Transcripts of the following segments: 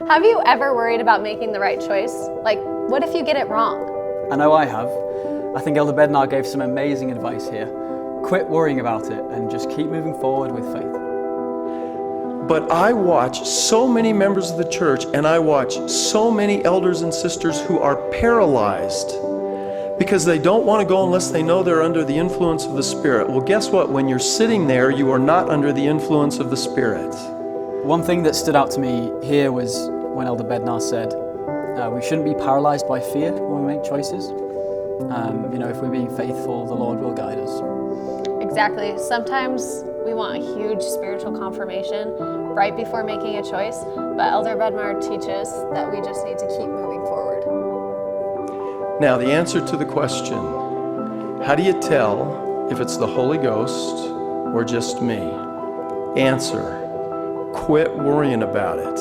Have you ever worried about making the right choice? Like, what if you get it wrong? I know I have. I think Elder Bednar gave some amazing advice here. Quit worrying about it and just keep moving forward with faith. But I watch so many members of the church, and I watch so many elders and sisters who are paralyzed because they don't want to go unless they know they're under the influence of the Spirit. Well, guess what? When you're sitting there, you are not under the influence of the Spirit. One thing that stood out to me here was when Elder Bednar said, we shouldn't be paralyzed by fear when we make choices. If we're being faithful, the Lord will guide us. Exactly. Sometimes we want a huge spiritual confirmation right before making a choice, but Elder Bednar teaches that we just need to keep moving forward. Now, the answer to the question, how do you tell if it's the Holy Ghost or just me? Answer, quit worrying about it.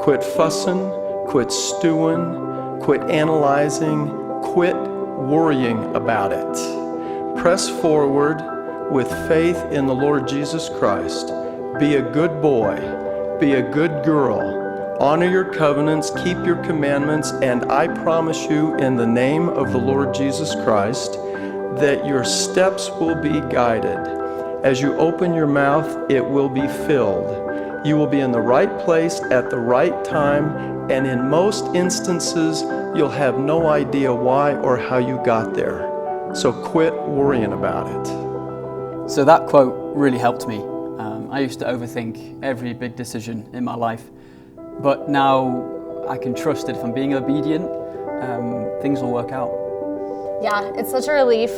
Quit fussing, quit stewing, quit analyzing, quit worrying about it. Press forward with faith in the Lord Jesus Christ. Be a good boy, be a good girl, honor your covenants, keep your commandments, and I promise you in the name of the Lord Jesus Christ that your steps will be guided. As you open your mouth, it will be filled. You will be in the right place at the right time, and in most instances, you'll have no idea why or how you got there. So quit worrying about it. So that quote really helped me. I used to overthink every big decision in my life, but now I can trust that if I'm being obedient, things will work out. Yeah, it's such a relief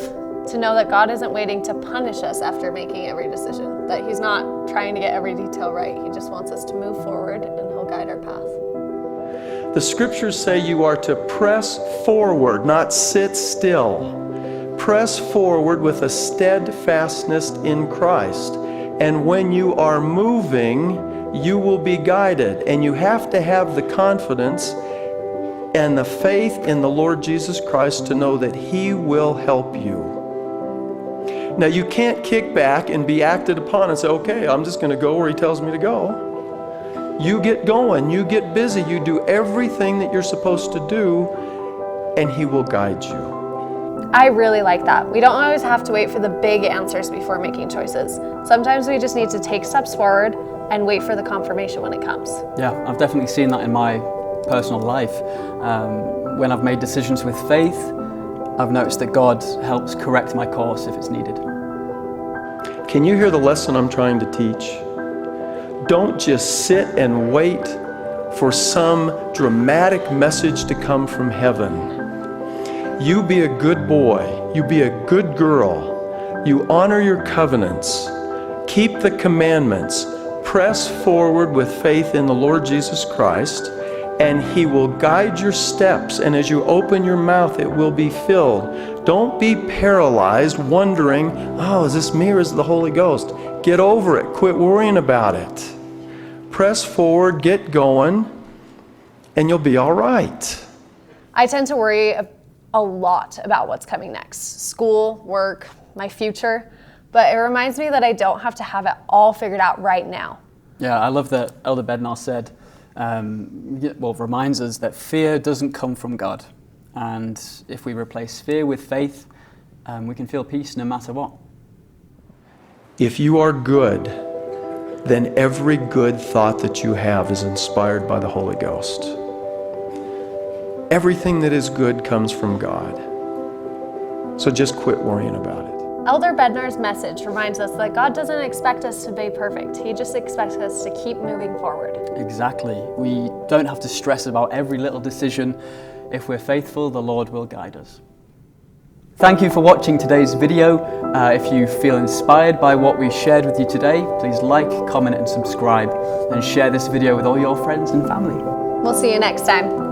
to know that God isn't waiting to punish us after making every decision, that He's not trying to get every detail right. He just wants us to move forward and He'll guide our path. The scriptures say you are to press forward, not sit still. Press forward with a steadfastness in Christ. And when you are moving, you will be guided. And you have to have the confidence and the faith in the Lord Jesus Christ to know that He will help you. Now, you can't kick back and be acted upon and say, okay, I'm just going to go where He tells me to go. You get going, you get busy, you do everything that you're supposed to do, and He will guide you. I really like that. We don't always have to wait for the big answers before making choices. Sometimes we just need to take steps forward and wait for the confirmation when it comes. Yeah, I've definitely seen that in my personal life. When I've made decisions with faith, I've noticed that God helps correct my course if it's needed. Can you hear the lesson I'm trying to teach? Don't just sit and wait for some dramatic message to come from heaven. You be a good boy, you be a good girl, you honor your covenants, keep the commandments, press forward with faith in the Lord Jesus Christ, and He will guide your steps, and as you open your mouth, it will be filled. Don't be paralyzed, wondering, oh, is this me or is it the Holy Ghost? Get over it. Quit worrying about it. Press forward, get going, and you'll be all right. I tend to worry a lot about what's coming next. School, work, my future. But it reminds me that I don't have to have it all figured out right now. Yeah, I love that Elder Bednar said, reminds us that fear doesn't come from God. And if we replace fear with faith, we can feel peace no matter what. If you are good, then every good thought that you have is inspired by the Holy Ghost. Everything that is good comes from God. So just quit worrying about it. Elder Bednar's message reminds us that God doesn't expect us to be perfect. He just expects us to keep moving forward. Exactly. We don't have to stress about every little decision. If we're faithful, the Lord will guide us. Thank you for watching today's video. If you feel inspired by what we shared with you today, please like, comment, and subscribe, and share this video with all your friends and family. We'll see you next time.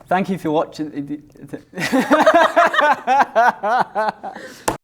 Thank you for watching.